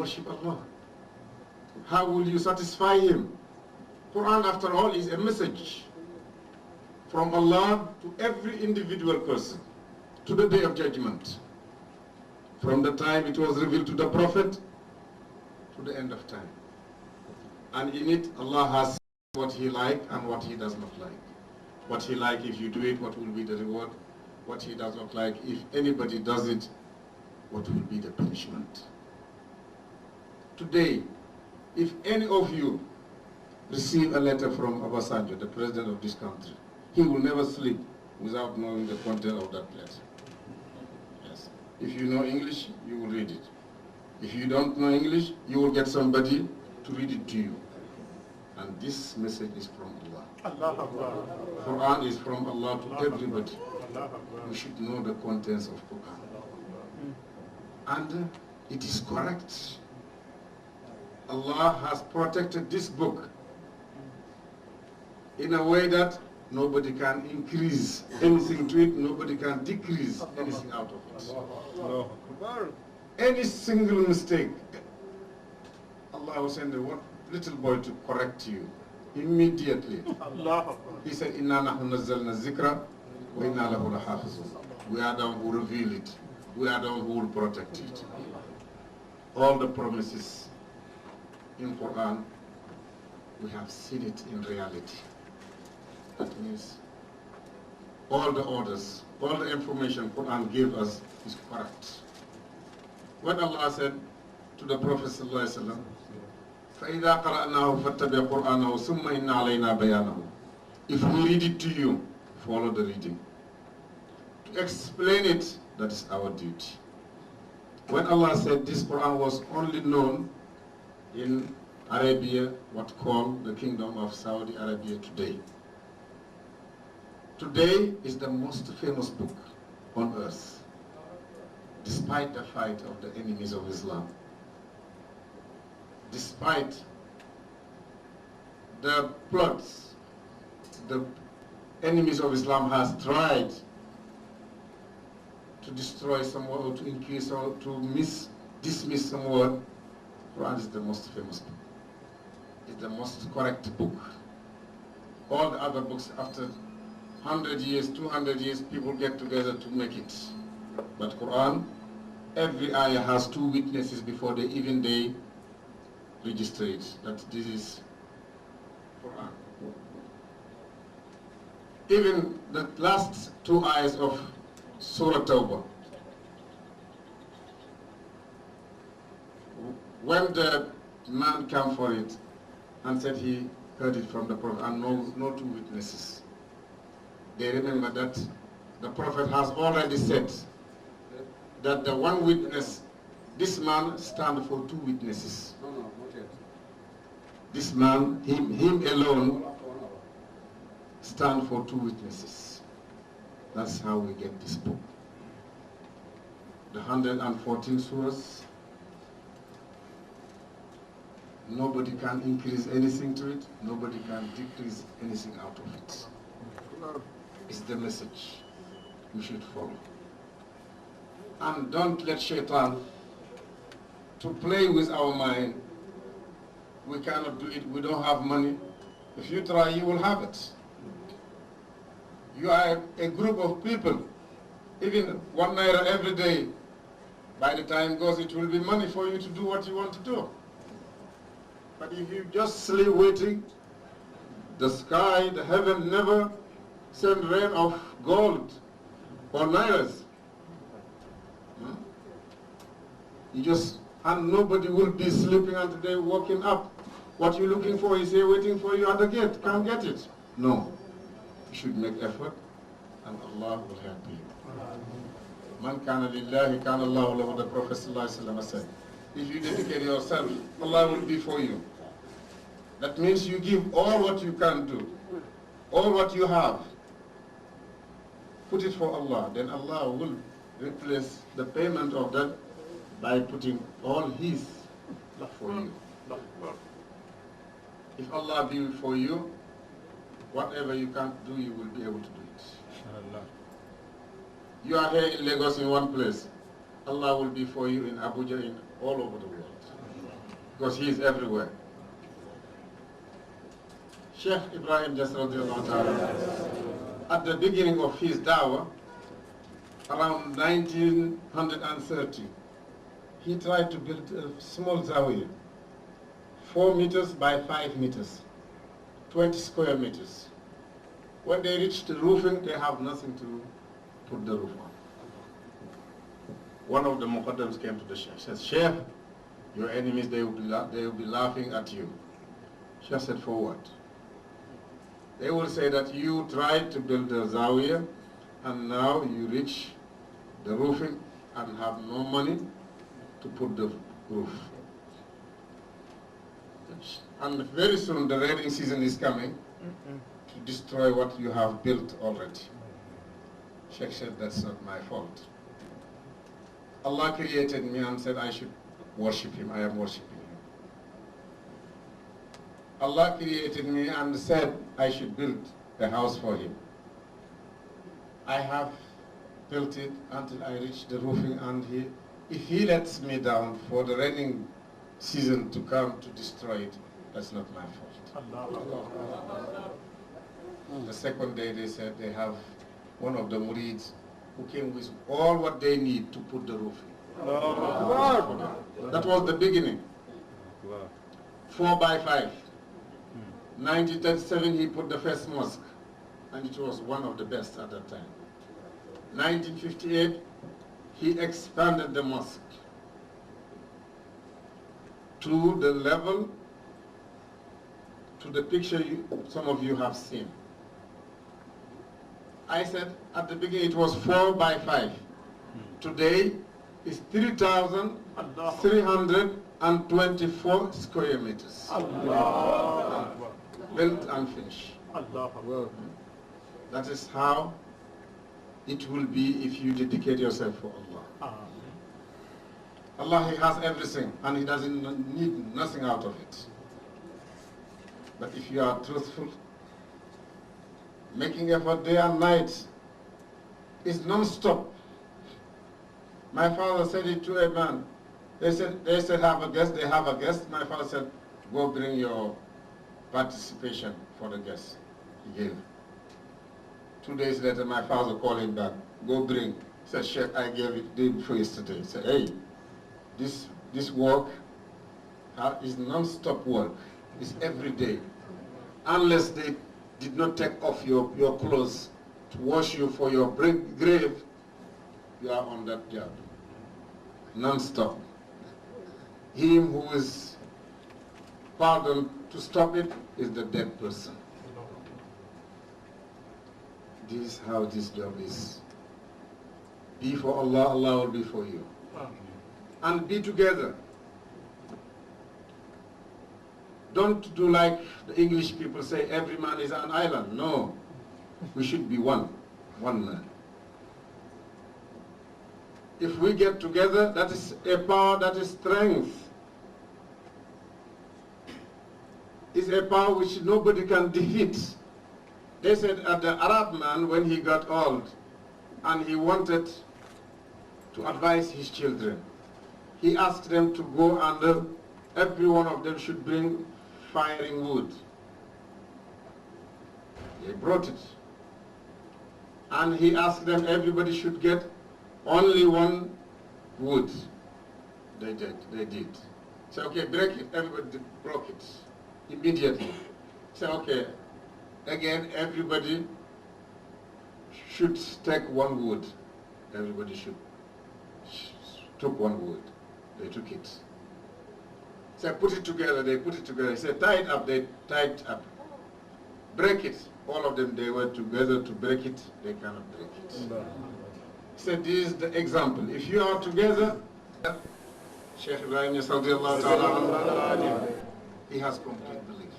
worship Allah? How will you satisfy Him? Quran, after all, is a message from Allah to every individual person to the day of judgment. From the time it was revealed to the Prophet to the end of time. And in it, Allah has what He likes and what He does not like. What He likes, if you do it, what will be the reward? What He does not like, if anybody does it, what will be the punishment? Today, if any of you receive a letter from Obasanjo, the president of this country, he will never sleep without knowing the content of that letter. Yes. If you know English, you will read it. If you don't know English, you will get somebody to read it to you. And this message is from Allah. Quran is from Allah to everybody. We should know the contents of Quran. And it is correct. Allah has protected this book in a way that nobody can increase anything to it, nobody can decrease anything out of it. Any single mistake, Allah will send a little boy to correct you immediately. He said, Inna nahnu nazzalna zikra wa inna lahu lahafizun. We are the one who reveal it. We are the one who will protect it. All the promises in Quran, we have seen it in reality. That means all the orders, all the information Quran gave us is correct. When Allah said to the Prophet ﷺ, فَإِذَا قَرَأْنَاهُ فَاتَّبِعْ قُرْآنَهُ ثُمَّ إِنَّ عَلَيْنَا بَيَانَهُ. If we read it to you, follow the reading. To explain it, that is our duty. When Allah said this Quran was only known in Arabia, what called the Kingdom of Saudi Arabia today. Today is the most famous book on earth, despite the fight of the enemies of Islam. Despite the plots the enemies of Islam has tried to destroy someone or to increase or to dismiss someone, Quran is the most famous book. It's the most correct book. All the other books, after 100 years, 200 years, people get together to make it. But Quran, every ayah has two witnesses before they register it, that this is Quran. Even the last two ayahs of Surah Tawbah, when the man came for it and said he heard it from the Prophet and no two witnesses, they remember that the Prophet has already said that the one witness, this man stands for two witnesses. This man, him alone, stands for two witnesses. That's how we get this book. The 114 surahs, nobody can increase anything to it, nobody can decrease anything out of it. It's the message we should follow. And don't let shaitan to play with our mind. We cannot do it, we don't have money. If you try, you will have it. You are a group of people, even 1 naira every day. By the time goes, it will be money for you to do what you want to do. But if you just sleep waiting, the sky, the heaven never send rain of gold or nairas. And nobody will be sleeping until they waking up. What you're looking for is here waiting for you at the gate. Can't get it. No. You should make effort and Allah will help you. Man kana lillahi kana Allahu lahu, the Prophet said. If you dedicate yourself, Allah will be for you. That means you give all what you can do, all what you have. Put it for Allah, then Allah will replace the payment of that by putting all His for you. If Allah be for you, whatever you can't do, you will be able to do it. You are here in Lagos in one place. Allah will be for you in Abuja, in all over the world. because he is everywhere. Shaykh Ibrahim Niass radiallahu ta'ala, at the beginning of his dawah, around 1930, he tried to build a small zawiya, 4 meters by 5 meters, 20 square meters. When they reached the roofing, they have nothing to put the roof on. One of the muqaddams came to the Shaykh, says, Shaykh, your enemies, they will be laughing at you. Shaykh said, for what? They will say that you tried to build a zawiya and now you reach the roofing and have no money to put the roof. And very soon the rainy season is coming to destroy what you have built already. Shaykh said, that's not my fault. Allah created me and said I should worship Him. I am worshiping Him. Allah created me and said I should build a house for Him. I have built it until I reach the roofing, and if He lets me down for the raining season to come to destroy it, that's not my fault. The second day they said they have one of the murids who came with all what they need to put the roof in. That was the beginning. 4 by 5. 1937 he put the first mosque, and it was one of the best at that time. 1958 he expanded the mosque to the level, to the picture some of you have seen. I said at the beginning it was 4 by 5. Today it's 3,324 square meters. Built and finished. That is how it will be if you dedicate yourself for Allah. Allah, He has everything and He doesn't need nothing out of it. But if you are truthful, making effort day and night, is non-stop. My father said it to a man. They said have a guest, they have a guest. My father said, go bring your participation for the guest. He gave. 2 days later, my father called him back. Go bring. He said, Sheikh, I gave it day before yesterday. He said, hey, this work is non-stop work. It's every day. Unless they did not take off your clothes to wash you for your grave, you are on that job. Non-stop. Him who is pardoned to stop it is the dead person. This is how this job is. Be for Allah, Allah will be for you. And be together. Don't do like the English people say, every man is an island. No. We should be one man. If we get together, that is a power, that is strength. It's a power which nobody can defeat. They said the Arab man, when he got old and he wanted to advise his children, he asked them to go and every one of them should bring firing wood. They brought it. And he asked them, everybody should get only one wood. They did. So, okay, break it. Everybody broke it immediately. So, okay, again, everybody should take one wood. Everybody took one wood. They took it. So put it together, they put it together. He said, tie it up, they tied it up. Break it. All of them, they were together to break it. They cannot break it. He said, this is the example. If you are together, Shaykh Ibrahim Niass radiallahu ta'ala, he has complete belief.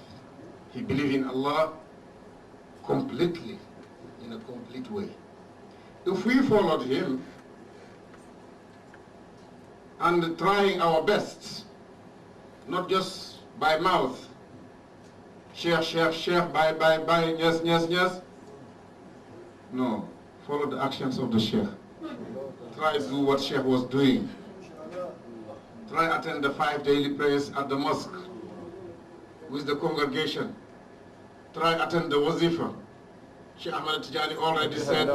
He believes in Allah completely, in a complete way. If we followed him and trying our best, not just by mouth, Sheikh, bye, yes. No, follow the actions of the Sheikh. Try to do what Sheikh was doing. Try attend the 5 daily prayers at the mosque with the congregation. Try attend the wazifa. Shaykh Ahmad Tijani already said,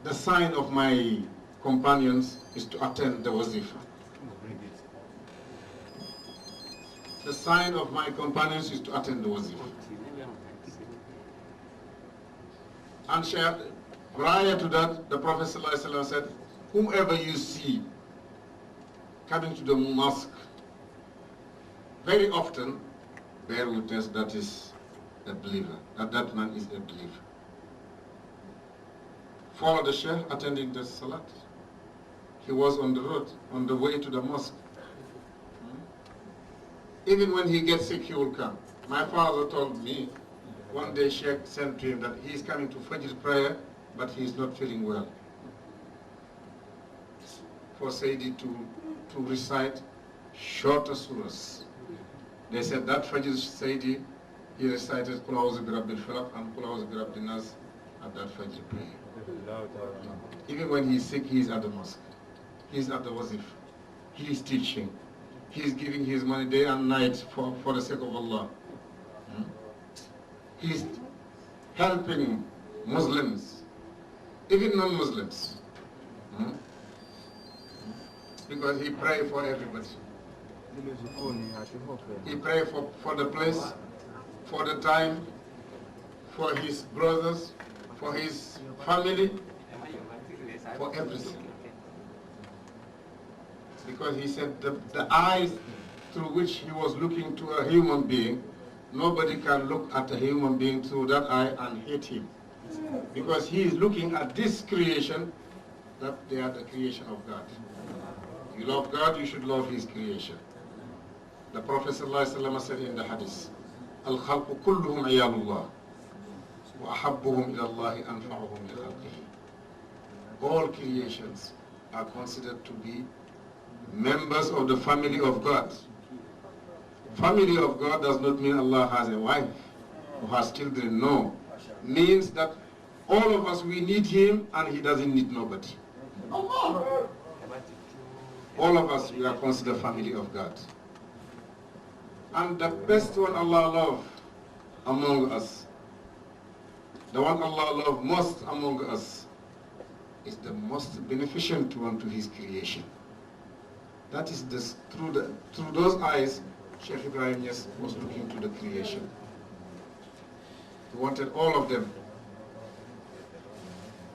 the sign of my companions is to attend the wazifa. The sign of my companions is to attend the wazifa. And prior to that, the Prophet ﷺ said, whomever you see coming to the mosque, very often, bear witness that is a believer, that man is a believer. Follow the Shaykh attending the Salat. He was on the road, on the way to the mosque. Even when he gets sick, he will come. My father told me, one day Shaykh sent to him that he is coming to Fajr prayer, but he is not feeling well. For Sayyidi to recite shorter surahs. They said that Fajr Sayyidi, he recited Qul A'udhu bi Rabbil Falaq and Qul A'udhu bi Rabbin Nas at that Fajr prayer. Even when he is sick, he is at the mosque. He is at the wazif. He is teaching. He is giving his money day and night for the sake of Allah. He is helping Muslims, even non-Muslims. Because he prays for everybody. He prays for the place, for the time, for his brothers, for his family, for everything. Because he said the eyes through which he was looking to a human being, nobody can look at a human being through that eye and hate him. Because he is looking at this creation, that they are the creation of God. You love God, you should love his creation. The Prophet ﷺ said in the hadith, Al-khalqu kulluhum iyalullah, wa ahabbuhum ilallahi anfa'uhum li khalqihi. All creations are considered to be members of the family of God. Family of God does not mean Allah has a wife or has children, no. Means that all of us, we need him and he doesn't need nobody. All of us, we are considered family of God. And the best one Allah loves among us, the one Allah loves most among us, is the most beneficent one to his creation. That is through those eyes, Shaykh Ibrahim Niass was looking to the creation. He wanted all of them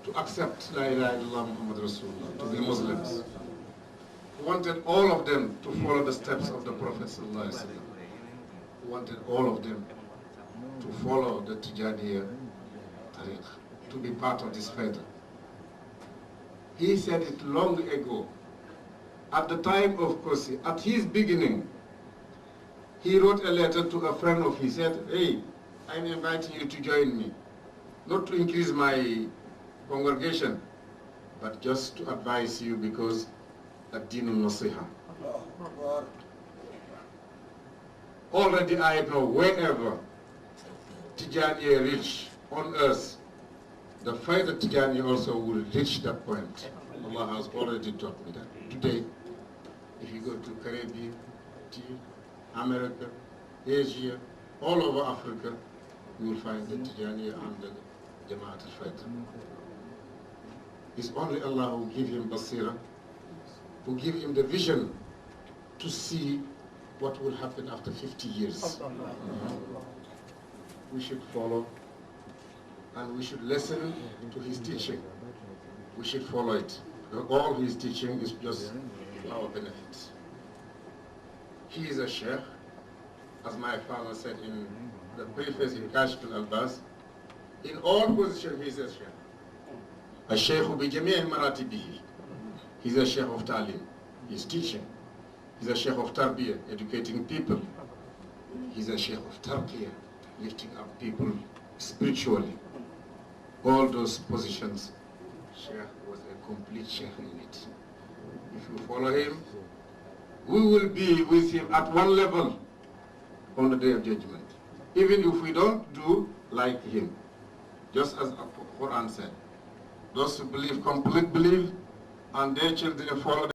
to accept La ilaha illallah Muhammad Rasulullah, to be Muslims. He wanted all of them to follow the steps of the Prophet sallallahu alaihi wasallam. He wanted all of them to follow the Tijaniya Tariq, to be part of this faith. He said it long ago. At the time of Kosi, at his beginning, he wrote a letter to a friend of his. He said, hey, I'm inviting you to join me. Not to increase my congregation, but just to advise you because ad-dinu nasiha. Already I know whenever Tijani reach on earth, the faith of Tijani also will reach that point. Allah has already taught me that. Today, if you go to Caribbean, America, Asia, all over Africa, you will find the Tijani and the Jama'at al-Fayt. It's only Allah who give him basira, who give him the vision to see what will happen after 50 years. We should follow and we should listen to his teaching. We should follow it. All his teaching is just for our benefit. He is a sheikh, as my father said in the preface in Kashf al-Albas. In all positions, he is a sheikh. A sheikh bi jami' maratibihi. He's a sheikh of ta'lim. He's teaching. He's a sheikh of tarbiyah, educating people. He's a sheikh of tarbiyah, lifting up people spiritually. All those positions, sheikh was a complete sheikh in it. If you follow him, we will be with him at one level on the day of judgment. Even if we don't do like him. Just as the Quran said, those who believe complete belief and their children follow